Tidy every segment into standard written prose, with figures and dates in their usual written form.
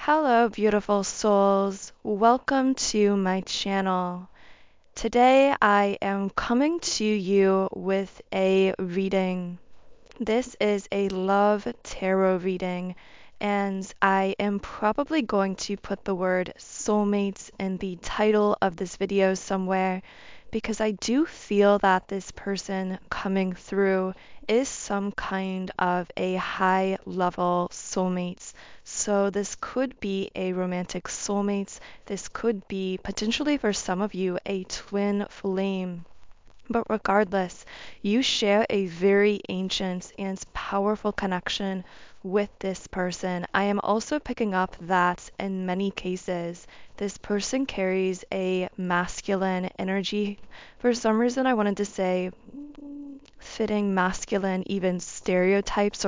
Hello, beautiful souls. Welcome to my channel. Today I am coming to you with a reading. This is a love tarot reading, and I am probably going to put the word soulmates in the title of this video somewhere because I do feel that this person coming through is some kind of a high level soulmates. So this could be a romantic soulmates. This could be potentially for some of you a twin flame. But regardless, you share a very ancient and powerful connection with this person. I am also picking up that in many cases, this person carries a masculine energy. For some reason, I wanted to say fitting masculine, even stereotypes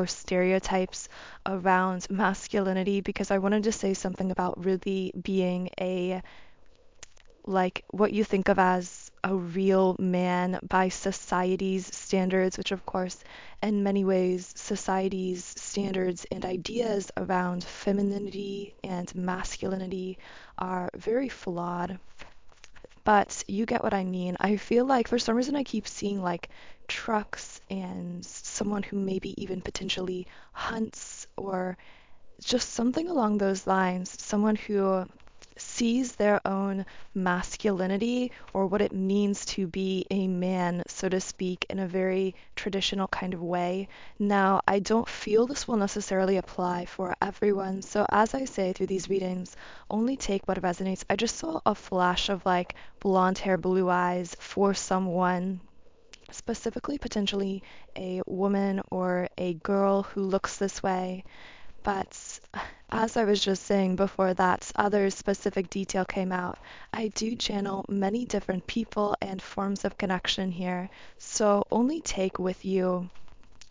around masculinity, because I wanted to say something about really being a like what you think of as a real man by society's standards, which, of course, in many ways, society's standards and ideas around femininity and masculinity are very flawed. But you get what I mean. I feel like for some reason I keep seeing like trucks and someone who maybe even potentially hunts or just something along those lines. Someone who sees their own masculinity or what it means to be a man, so to speak, in a very traditional kind of way. Now, I don't feel this will necessarily apply for everyone, so as I say through these readings, only take what resonates. I just saw a flash of like blonde hair, blue eyes for someone. Specifically, potentially a woman or a girl who looks this way. But as I was just saying before that other specific detail came out, I do channel many different people and forms of connection here. So only take with you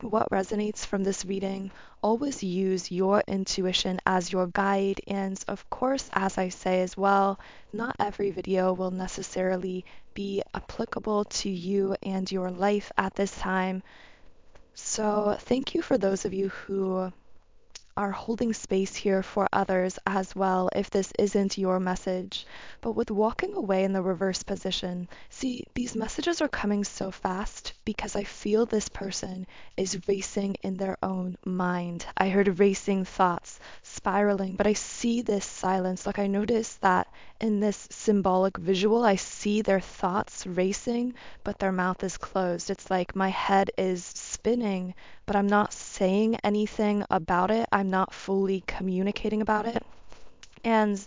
what resonates from this reading. Always use your intuition as your guide. And of course, as I say as well, not every video will necessarily be applicable to you and your life at this time. So thank you for those of you who are holding space here for others as well if this isn't your message. But with walking away in the reverse position, see, these messages are coming so fast because I feel this person is racing in their own mind. I heard racing thoughts, spiraling, but I see this silence. Like I noticed that in this symbolic visual, I see their thoughts racing, but their mouth is closed. It's like my head is spinning, but I'm not saying anything about it. I'm not fully communicating about it. And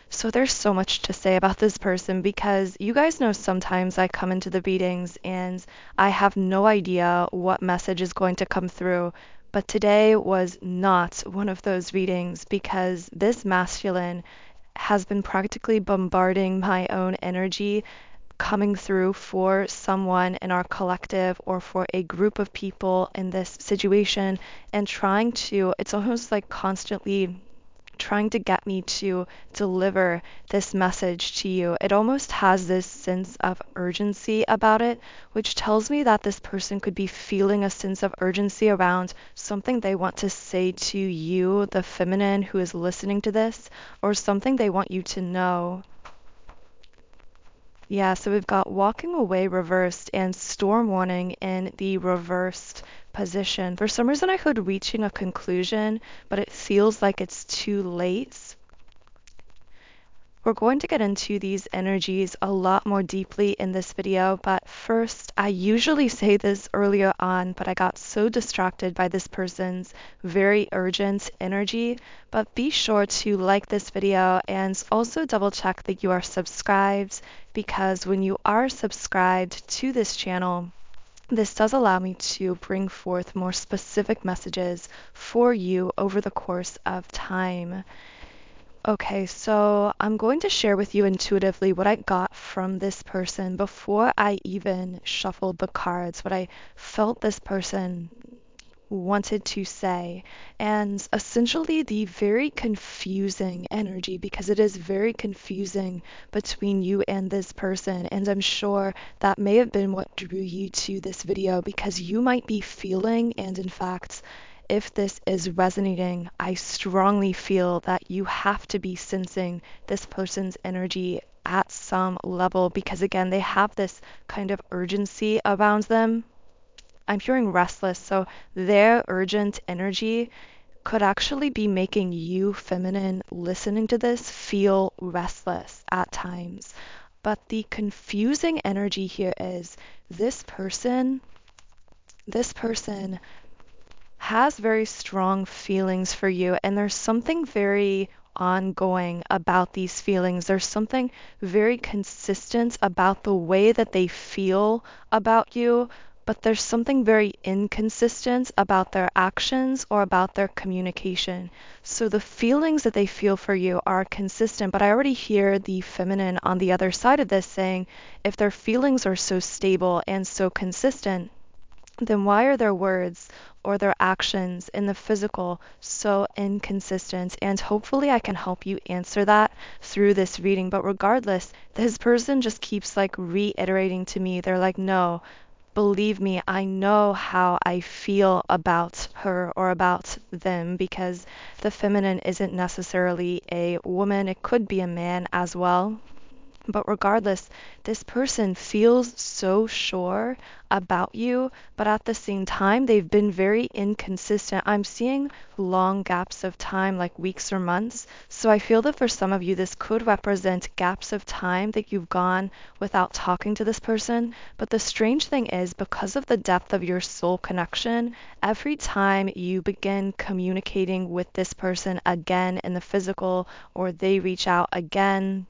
so there's so much to say about this person because you guys know sometimes I come into the readings and I have no idea what message is going to come through. But today was not one of those readings because this masculine has been practically bombarding my own energy coming through for someone in our collective or for a group of people in this situation and trying to, it's almost like constantly trying to get me to deliver this message to you. It almost has this sense of urgency about it, which tells me that this person could be feeling a sense of urgency around something they want to say to you, the feminine who is listening to this, or something they want you to know. Yeah, so we've got walking away reversed and storm warning in the reversed position. For some reason, I heard reaching a conclusion, but it feels like it's too late. We're going to get into these energies a lot more deeply in this video, but first, I usually say this earlier on, but I got so distracted by this person's very urgent energy. But be sure to like this video and also double check that you are subscribed, because when you are subscribed to this channel, this does allow me to bring forth more specific messages for you over the course of time. Okay, so I'm going to share with you intuitively what I got from this person before I even shuffled the cards, what I felt this person wanted to say, and essentially the very confusing energy, because it is very confusing between you and this person, and I'm sure that may have been what drew you to this video, because you might be feeling, and in fact, if this is resonating, I strongly feel that you have to be sensing this person's energy at some level, because again, they have this kind of urgency around them. I'm hearing restless, so their urgent energy could actually be making you, feminine, listening to this, feel restless at times. But the confusing energy here is this person has very strong feelings for you, and there's something very ongoing about these feelings. There's something very consistent about the way that they feel about you, but there's something very inconsistent about their actions or about their communication. So the feelings that they feel for you are consistent, but I already hear the feminine on the other side of this saying, if their feelings are so stable and so consistent, then why are their words or their actions in the physical so inconsistent? And hopefully I can help you answer that through this reading. But regardless, this person just keeps like reiterating to me, they're like, no, believe me, I know how I feel about her or about them, because the feminine isn't necessarily a woman, it could be a man as well. But regardless, this person feels so sure about you, but at the same time, they've been very inconsistent. I'm seeing long gaps of time, like weeks or months. So I feel that for some of you, this could represent gaps of time that you've gone without talking to this person. But the strange thing is, because of the depth of your soul connection, every time you begin communicating with this person again in the physical, or they reach out again,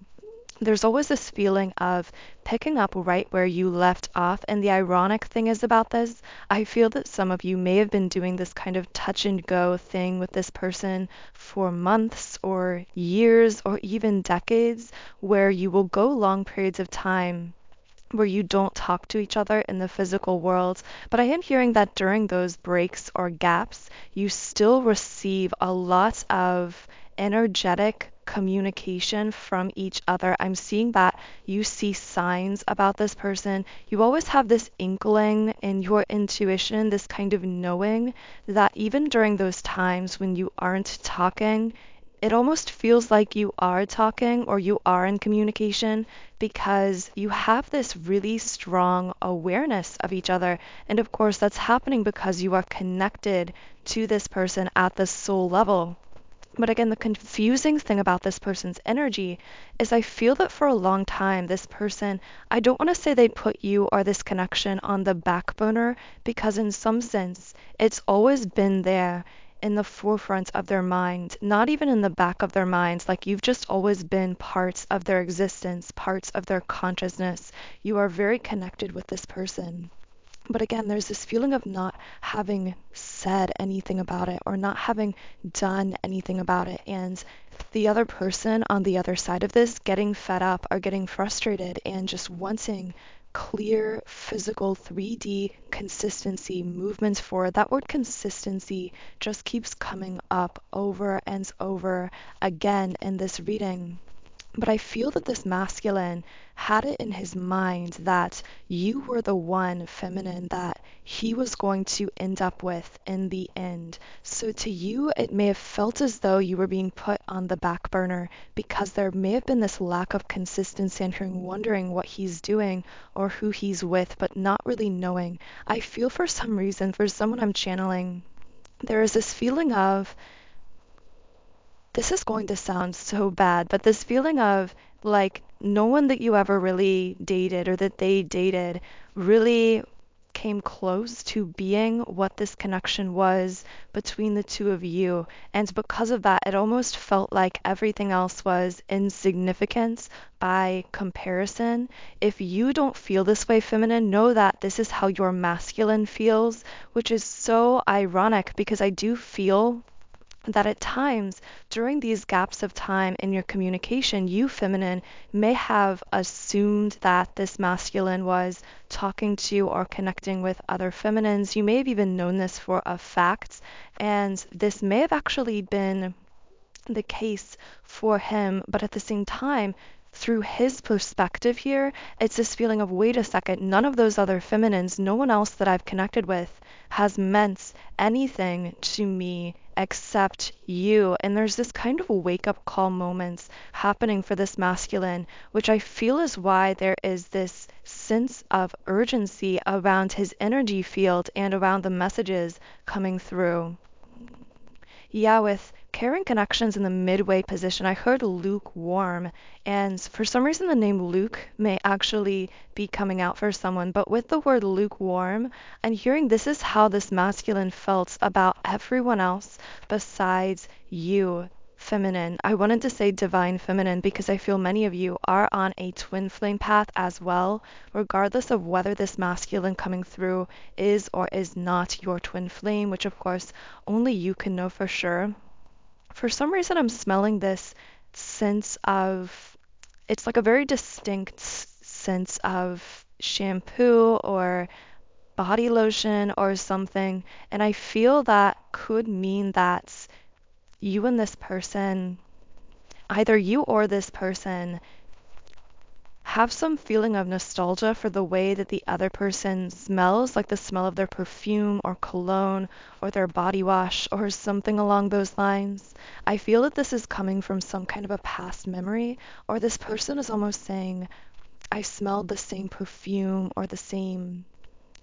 there's always this feeling of picking up right where you left off. And the ironic thing is about this, I feel that some of you may have been doing this kind of touch and go thing with this person for months or years or even decades, where you will go long periods of time where you don't talk to each other in the physical world. But I am hearing that during those breaks or gaps, you still receive a lot of energetic communication from each other. I'm seeing that you see signs about this person. You always have this inkling in your intuition, this kind of knowing that even during those times when you aren't talking, it almost feels like you are talking or you are in communication, because you have this really strong awareness of each other. And of course, that's happening because you are connected to this person at the soul level. But again, the confusing thing about this person's energy is I feel that for a long time, this person, I don't want to say they put you or this connection on the back burner, because in some sense, it's always been there in the forefront of their mind, not even in the back of their minds. Like, you've just always been parts of their existence, parts of their consciousness. You are very connected with this person. But again, there's this feeling of not having said anything about it or not having done anything about it. And the other person on the other side of this getting fed up or getting frustrated and just wanting clear physical 3D consistency, movements forward. That word consistency just keeps coming up over and over again in this reading. But I feel that this masculine had it in his mind that you were the one, feminine, that he was going to end up with in the end. So to you, it may have felt as though you were being put on the back burner, because there may have been this lack of consistency and you're wondering what he's doing or who he's with, but not really knowing. I feel for some reason, for someone I'm channeling, there is this feeling of, this is going to sound so bad, but this feeling of like no one that you ever really dated or that they dated really came close to being what this connection was between the two of you. And because of that, it almost felt like everything else was insignificant by comparison. If you don't feel this way, feminine, know that this is how your masculine feels, which is so ironic, because I do feel that at times during these gaps of time in your communication, you, feminine, may have assumed that this masculine was talking to or connecting with other feminines. You may have even known this for a fact, and this may have actually been the case for him, but at the same time, through his perspective here, it's this feeling of, wait a second, none of those other feminines, no one else that I've connected with has meant anything to me except you. And there's this kind of wake up call moments happening for this masculine, which I feel is why there is this sense of urgency around his energy field and around the messages coming through. Yeah, with caring connections in the midway position, I heard lukewarm, and for some reason the name Luke may actually be coming out for someone, but with the word lukewarm, I'm hearing this is how this masculine felt about everyone else besides you, feminine. I wanted to say divine feminine because I feel many of you are on a twin flame path as well, regardless of whether this masculine coming through is or is not your twin flame, which of course only you can know for sure. For some reason, I'm smelling this sense of, it's like a very distinct sense of shampoo or body lotion or something. And I feel that could mean that you and this person, either you or this person, have some feeling of nostalgia for the way that the other person smells, like the smell of their perfume or cologne or their body wash or something along those lines. I feel that this is coming from some kind of a past memory, or this person is almost saying, I smelled the same perfume or the same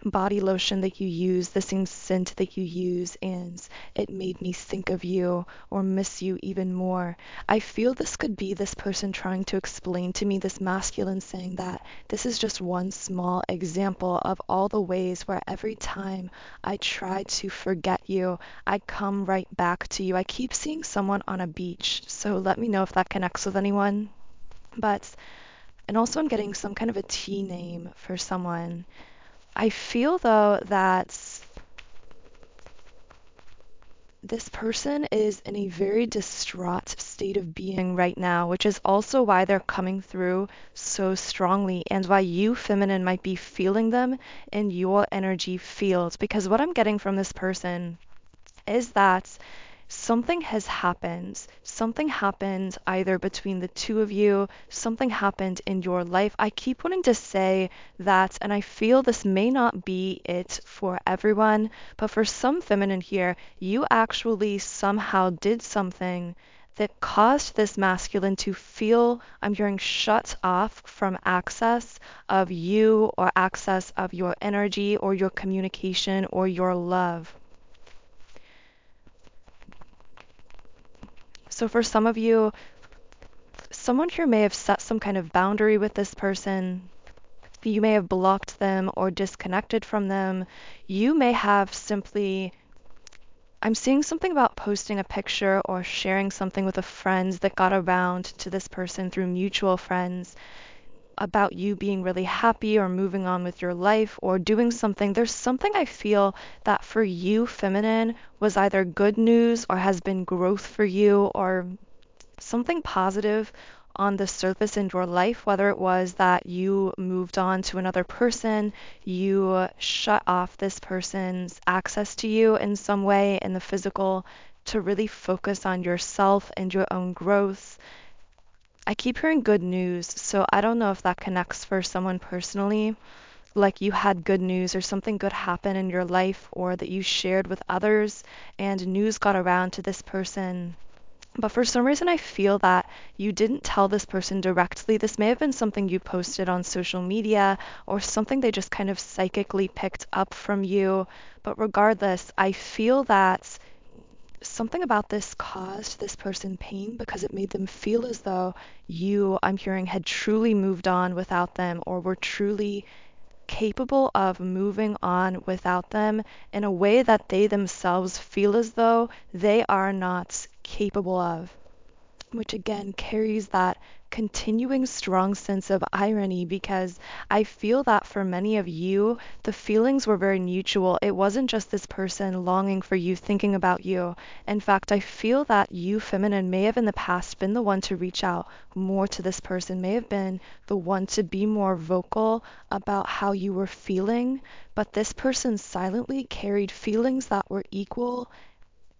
body lotion that you use, the same scent that you use, and it made me think of you or miss you even more. I feel this could be this person trying to explain to me, this masculine saying that this is just one small example of all the ways where every time I try to forget you, I come right back to you. I keep seeing someone on a beach, so let me know if that connects with anyone. But, and also I'm getting some kind of a T name for someone. I feel though that this person is in a very distraught state of being right now, which is also why they're coming through so strongly and why you, feminine, might be feeling them in your energy field. Because what I'm getting from this person is that something has happened. Something happened either between the two of you, something happened in your life. I keep wanting to say that, and I feel this may not be it for everyone, but for some feminine here, you actually somehow did something that caused this masculine to feel, I'm hearing, shut off from access of you or access of your energy or your communication or your love. So for some of you, someone here may have set some kind of boundary with this person. You may have blocked them or disconnected from them. You may have simply, I'm seeing something about posting a picture or sharing something with a friend that got around to this person through mutual friends about you being really happy or moving on with your life or doing something. There's something I feel that for you, feminine, was either good news or has been growth for you or something positive on the surface in your life, whether it was that you moved on to another person, you shut off this person's access to you in some way in the physical to really focus on yourself and your own growth. I keep hearing good news, so I don't know if that connects for someone personally, like you had good news or something good happen in your life or that you shared with others and news got around to this person. But for some reason, I feel that you didn't tell this person directly. This may have been something you posted on social media or something they just kind of psychically picked up from you. But regardless, I feel that something about this caused this person pain because it made them feel as though you, I'm hearing, had truly moved on without them or were truly capable of moving on without them in a way that they themselves feel as though they are not capable of, which again carries that continuing strong sense of irony because I feel that for many of you, the feelings were very mutual. It wasn't just this person longing for you, thinking about you. In fact, I feel that you, feminine, may have in the past been the one to reach out more to this person, may have been the one to be more vocal about how you were feeling, but this person silently carried feelings that were equal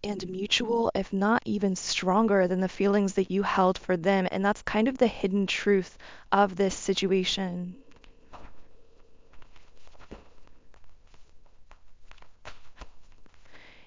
and mutual, if not even stronger than the feelings that you held for them. And that's kind of the hidden truth of this situation.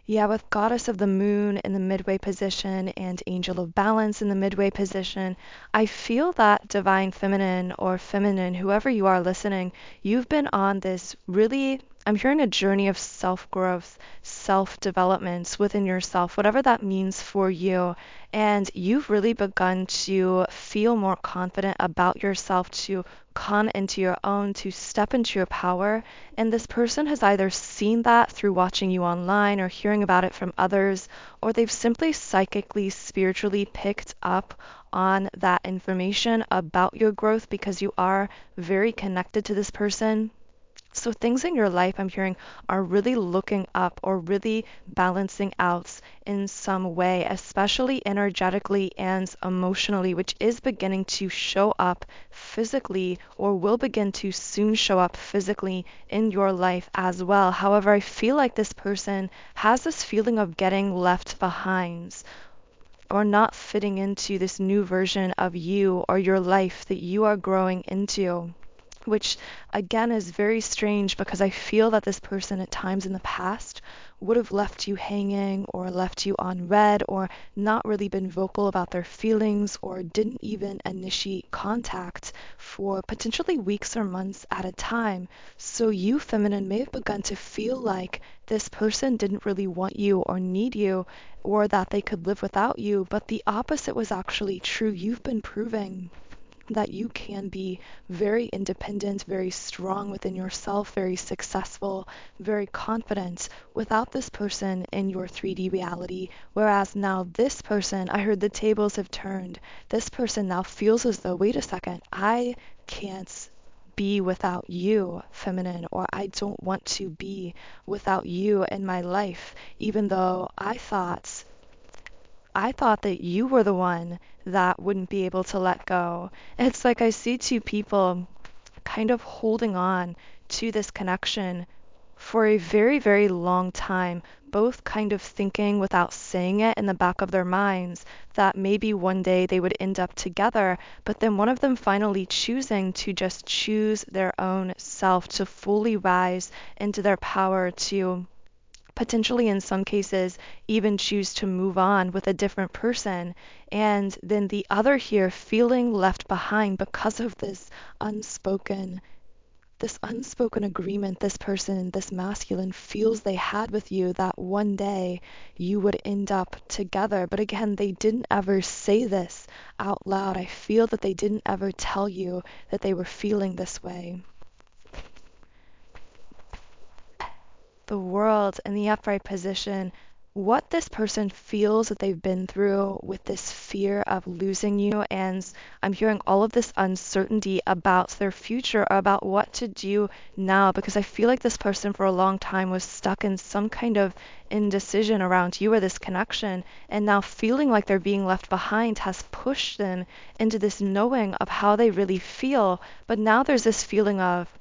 Yeah, with Goddess of the Moon in the midway position and Angel of Balance in the midway position, I feel that Divine Feminine or Feminine, whoever you are listening, you've been on this really, I'm hearing a journey of self growth, self development within yourself, whatever that means for you. And you've really begun to feel more confident about yourself, to come into your own, to step into your power. And this person has either seen that through watching you online or hearing about it from others, or they've simply psychically, spiritually picked up on that information about your growth because you are very connected to this person. So things in your life, I'm hearing, are really looking up or really balancing out in some way, especially energetically and emotionally, which is beginning to show up physically or will begin to soon show up physically in your life as well. However, I feel like this person has this feeling of getting left behind or not fitting into this new version of you or your life that you are growing into, which again is very strange because I feel that this person at times in the past would have left you hanging or left you unread or not really been vocal about their feelings or didn't even initiate contact for potentially weeks or months at a time. So you, feminine, may have begun to feel like this person didn't really want you or need you or that they could live without you, but the opposite was actually true. You've been proving that you can be very independent, very strong within yourself, very successful, very confident without this person in your 3D reality. Whereas now this person, I heard the tables have turned. This person now feels as though, wait a second, I can't be without you, feminine, or I don't want to be without you in my life, even though I thought that you were the one that wouldn't be able to let go. It's like I see two people kind of holding on to this connection for a very, very long time, both kind of thinking without saying it in the back of their minds that maybe one day they would end up together, but then one of them finally choosing to just choose their own self, to fully rise into their power, to potentially in some cases even choose to move on with a different person, and then the other here feeling left behind because of this unspoken agreement this person, this masculine, feels they had with you that one day you would end up together. But again, they didn't ever say this out loud. I feel that they didn't ever tell you that they were feeling this way. The world in the upright position, what this person feels that they've been through with this fear of losing you, and I'm hearing all of this uncertainty about their future or about what to do now, because I feel like this person for a long time was stuck in some kind of indecision around you or this connection, and now feeling like they're being left behind has pushed them into this knowing of how they really feel. But now there's this feeling of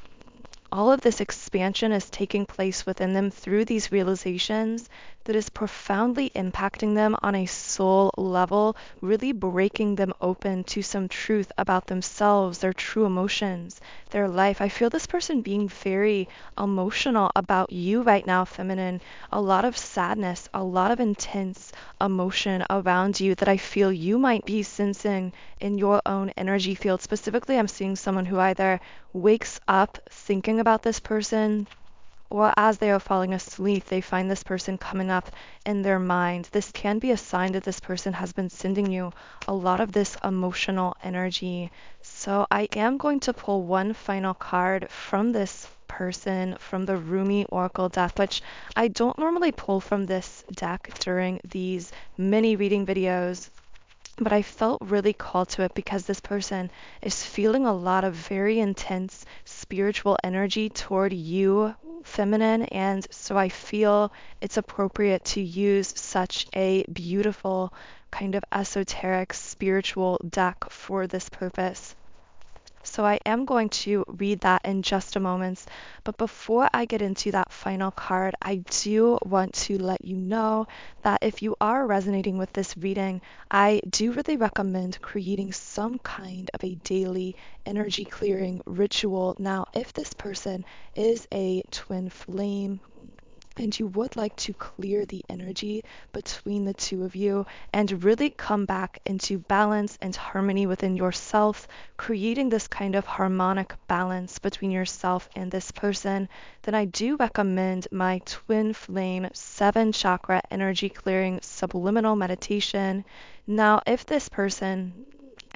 all of this expansion is taking place within them through these realizations that is profoundly impacting them on a soul level, really breaking them open to some truth about themselves, their true emotions, their life. I feel this person being very emotional about you right now, feminine. A lot of sadness, a lot of intense emotion around you that I feel you might be sensing in your own energy field. Specifically, I'm seeing someone who either wakes up thinking about this person, or as they are falling asleep, they find this person coming up in their mind. This can be a sign that this person has been sending you a lot of this emotional energy. So I am going to pull one final card from this person, from the Rumi Oracle deck, which I don't normally pull from this deck during these mini reading videos, but I felt really called to it because this person is feeling a lot of very intense spiritual energy toward you, feminine, and so I feel it's appropriate to use such a beautiful kind of esoteric spiritual deck for this purpose. So I am going to read that in just a moment. But before I get into that final card, I do want to let you know that if you are resonating with this reading, I do really recommend creating some kind of a daily energy clearing ritual. Now, if this person is a twin flame, and you would like to clear the energy between the two of you and really come back into balance and harmony within yourself, creating this kind of harmonic balance between yourself and this person, then I do recommend my Twin Flame 7 Chakra Energy Clearing Subliminal Meditation. Now, if this person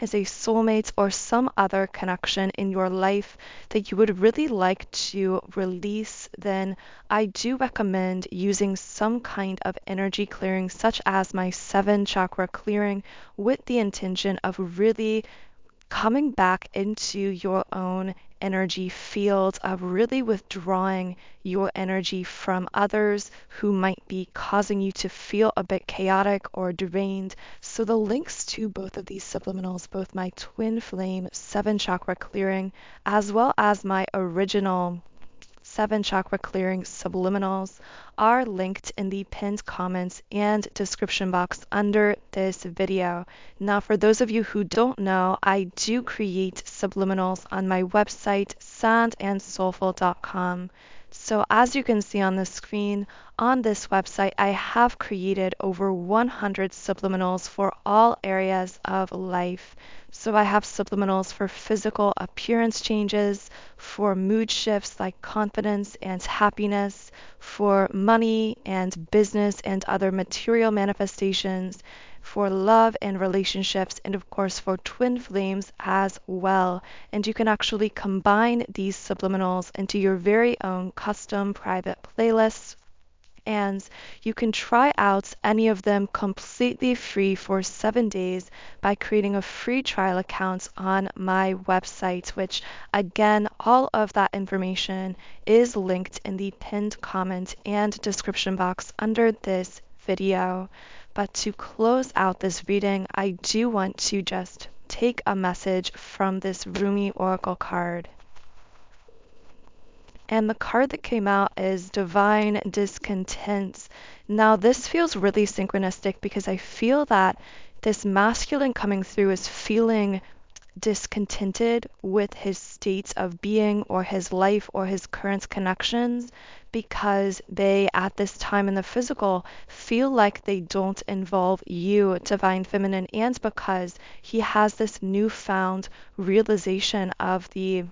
is a soulmate or some other connection in your life that you would really like to release, then I do recommend using some kind of energy clearing, such as my 7 chakra clearing, with the intention of really coming back into your own energy field, of really withdrawing your energy from others who might be causing you to feel a bit chaotic or drained. So the links to both of these subliminals, both my Twin Flame 7 chakra clearing as well as my original 7 chakra clearing subliminals, are linked in the pinned comments and description box under this video. Now, for those of you who don't know, I do create subliminals on my website, sandandsoulful.com. So as you can see on the screen, on this website, I have created over 100 subliminals for all areas of life. So I have subliminals for physical appearance changes, for mood shifts like confidence and happiness, for money and business and other material manifestations, for love and relationships, and of course for twin flames as well. And you can actually combine these subliminals into your very own custom private playlists, and you can try out any of them completely free for 7 days by creating a free trial account on my website, which again, all of that information is linked in the pinned comment and description box under this video. But to close out this reading, I do want to just take a message from this Rumi Oracle card. And the card that came out is Divine Discontent. Now, this feels really synchronistic because I feel that this masculine coming through is feeling discontented with his states of being or his life or his current connections, because they, at this time in the physical, feel like they don't involve you, Divine Feminine, and because he has this newfound realization of the,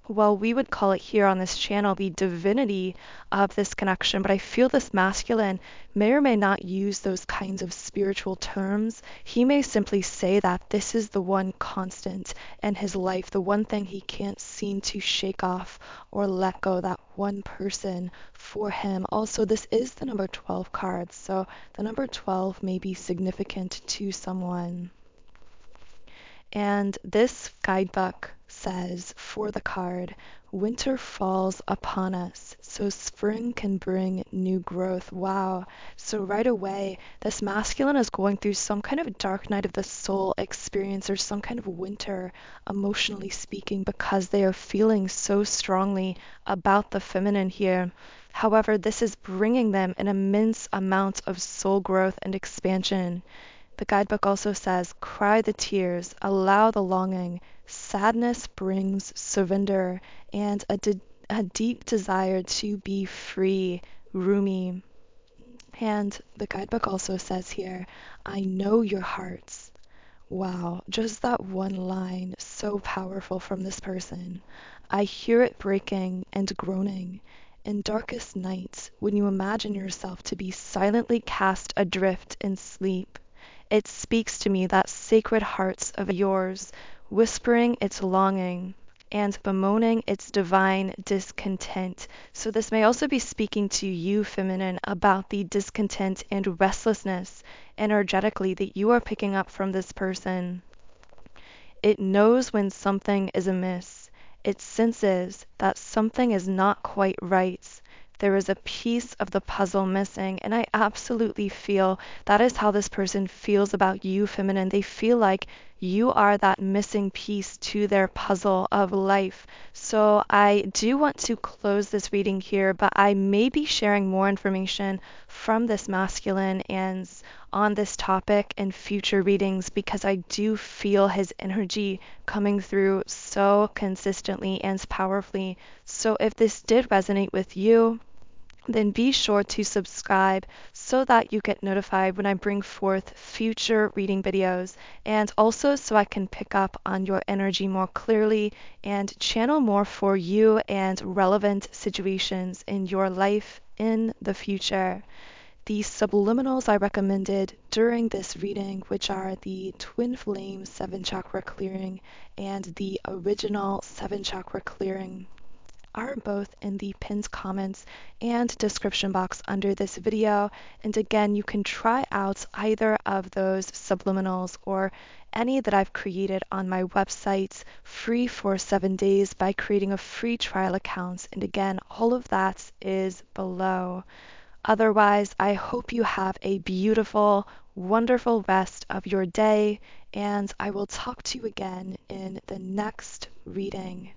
well, we would call it here on this channel the divinity of this connection, but I feel this masculine may or may not use those kinds of spiritual terms. He may simply say that this is the one constant in his life, the one thing he can't seem to shake off or let go, that one person for him. Also, this is the number 12 card, so the number 12 may be significant to someone. And this guidebook says for the card, winter falls upon us, so spring can bring new growth. Wow. So right away, this masculine is going through some kind of dark night of the soul experience, or some kind of winter, emotionally speaking, because they are feeling so strongly about the feminine here. However, this is bringing them an immense amount of soul growth and expansion. The guidebook also says, cry the tears, allow the longing. Sadness brings surrender and a deep desire to be free, Rumi. And the guidebook also says here, I know your hearts. Wow, just that one line, so powerful from this person. I hear it breaking and groaning. In darkest nights, when you imagine yourself to be silently cast adrift in sleep, it speaks to me, that sacred heart of yours, whispering its longing and bemoaning its divine discontent. So this may also be speaking to you, feminine, about the discontent and restlessness energetically that you are picking up from this person. It knows when something is amiss. It senses that something is not quite right. There is a piece of the puzzle missing, and I absolutely feel that is how this person feels about you, feminine. They feel like You are that missing piece to their puzzle of life. So I do want to close this reading here, but I may be sharing more information from this masculine and on this topic in future readings because I do feel his energy coming through so consistently and powerfully. So if this did resonate with you, then be sure to subscribe so that you get notified when I bring forth future reading videos, and also so I can pick up on your energy more clearly and channel more for you and relevant situations in your life in the future. The subliminals I recommended during this reading, which are the Twin Flame 7 Chakra Clearing and the original 7 Chakra Clearing, are both in the pinned comments and description box under this video. And again, you can try out either of those subliminals or any that I've created on my website free for 7 days by creating a free trial account. And again, all of that is below. Otherwise, I hope you have a beautiful, wonderful rest of your day, and I will talk to you again in the next reading.